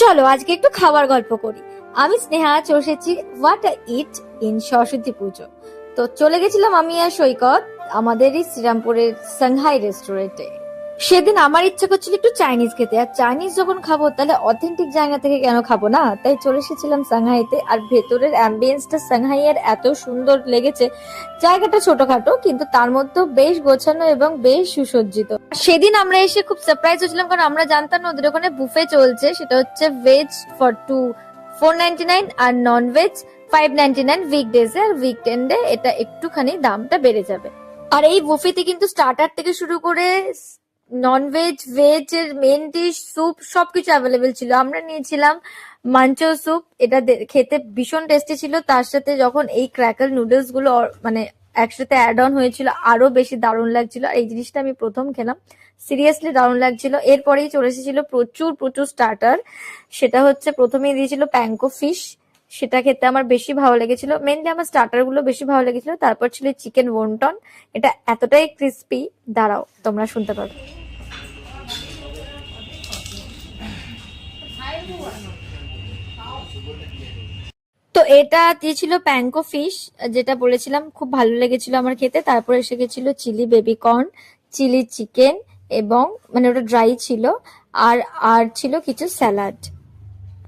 চলো আজকে একটু খাবার গল্প করি। আমি স্নেহা চলে এসেছি what I it in Saraswati পুজো। তো চলে গেছিলাম আমি আর সৈকত আমাদেরই শ্রীরামপুরের সাংহাই রেস্টুরেন্টে। সেদিন আমার ইচ্ছা করছিল একটু চাইনিজ খেতে, আর চাইনিজ যখন খাবো তাহলে অথেন্টিক জায়গা থেকে কেন খাবো না, তাই চলে এসেছিলাম সাংহাইতে। আর ভেতরের অ্যাম্বিয়েন্সটা সাংহাইয়ের এত সুন্দর লেগেছে। জায়গাটা ছোটখাটো কিন্তু তার মধ্যে বেশ গোছানো এবং বেশ সুসজ্জিত। সেদিন আমরা এসে খুব সারপ্রাইজ হয়েছিলাম, কারণ আমরা জানতাম না ওদের ওখানে বুফে চলছে। সেটা হচ্ছে ভেজ ফর টু 499 আর নন ভেজ 599 উইকডেজ আর উইকএন্ডে এটা একটুখানি দামটা বেড়ে যাবে। আর এই বুফেতে কিন্তু স্টার্টার থেকে শুরু করে নন ভেজ ভেজ এর মেন ডিশ স্যুপ সবকিছু অ্যাভেলেবেল ছিল। আমরা নিয়েছিলাম মাঞ্চো স্যুপ, এটা খেতে ভীষণ টেস্টি ছিল। তার সাথে যখন এই ক্র্যাকল নুডলস গুলো মানে একসাথে অ্যাড অন হয়েছিল আরো বেশি দারুণ লাগছিল। আর এই জিনিসটা আমি প্রথম খেলাম, সিরিয়াসলি দারুণ লাগছিল। এরপরেই চলে এসেছিল প্রচুর প্রচুর স্টার্টার। সেটা হচ্ছে প্রথমেই দিয়েছিল প্যাঙ্কো ফিশ, সেটা খেতে আমার বেশি ভালো লেগেছিল। মেনলি আমার স্টার্টার গুলো বেশি ভালো লেগেছিল। তারপর ছিল চিকেন ওয়ন্টন, এটা এতটাই ক্রিস্পি, দাঁড়াও তোমরা শুনতে পারো। তো এটা দিয়েছিল প্যাঙ্কো ফিশ, যেটা বলেছিলাম খুব ভালো লেগেছিল আমার খেতে। তারপর এসে গেছিল chilli baby corn, chilli chicken, এবং মানে ওটা ড্রাই ছিল। আর আর ছিল কিছু স্যালাড।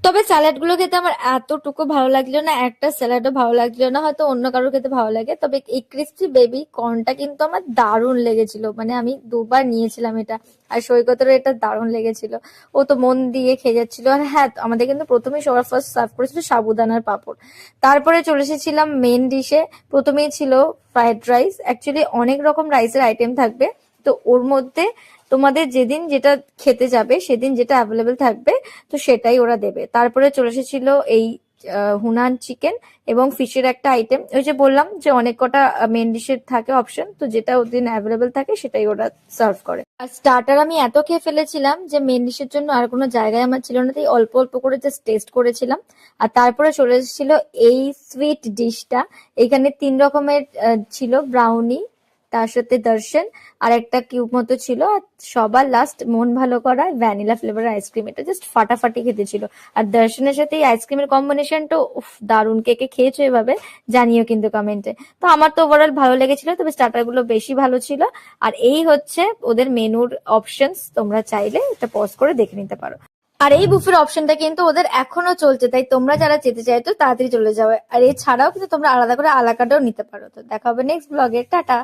তবে স্যালাড গুলো খেতে আমার এতটুকু ভালো লাগলো না, একটা স্যালাডও ভালো লাগলো না। হয়তো অন্য কারোর খেতে ভালো লাগে, তবে এই ক্রিস্পি বেবি কর্নটা কিন্তু আমার দারুণ লেগেছিল। মানে আমি দুবার নিয়েছিলাম এটা। আর সৈকতেরও এটা দারুণ লেগেছিল, ও তো মন দিয়ে খেয়ে যাচ্ছিল। আর হ্যাঁ, আমাদের কিন্তু প্রথমেই সবার ফার্স্ট সার্ভ করেছিল সাবুদানার পাঁপড়। তারপরে চলে এসেছিলাম মেন ডিশে। প্রথমেই ছিল ফ্রাইড রাইস। অ্যাকচুয়ালি অনেক রকম রাইসের আইটেম থাকবে, তো ওর মধ্যে তোমাদের যেদিন যেটা খেতে যাবে সেদিন যেটা অ্যাভেলেবেল থাকবে তো সেটাই ওরা দেবে। তারপরে চলে এসেছিল এই হুনান চিকেন এবং ফিশের একটা আইটেম। ওই যে বললাম যে অনেক কটা মেন ডিশের থাকে অপশন, তো যেটা ওদিন অ্যাভেলেবেল থাকে সেটাই ওরা সার্ভ করে। আর স্টার্টার আমি এত খেয়ে ফেলেছিলাম যে মেন ডিশের জন্য আর কোনো জায়গায় আমার ছিল না, তাই অল্প অল্প করে জাস্ট টেস্ট করেছিলাম। আর তারপরে চলে এসেছিল এই সুইট ডিশটা। এখানে 3 রকমের ছিল ব্রাউনি, তার সাথে দর্শন, আর একটা কিউব মতো ছিল। আর সবার লাস্ট মন ভালো করা ভ্যানিলা ফ্লেভার আইসক্রিম, এটা জাস্ট ফাটাফাটি খেতে ছিল। আর দর্শনের সাথে এই আইসক্রিমের কম্বিনেশনটা উফ দারুণ। কে কে খেয়েছো এভাবে জানিও কিন্তু কমেন্টে। তো আমার তো ওভারঅল ভালো লেগেছিল, তবে স্টার্টার গুলো বেশি ভালো ছিল। আর এই হচ্ছে ওদের মেনুর অপশনস, তোমরা চাইলে এটা পজ করে দেখে নিতে পারো। আর এই বুফের অপশনটা কিন্তু ওদের এখনো চলছে, তাই তোমরা যারা যেতে চাইতো তাড়াতাড়ি চলে যাবে। আর এছাড়াও কিন্তু তোমরা আলাদা করে আলাকাটাও নিতে পারো। তো দেখা হবে নেক্সট ব্লগে, টাটা।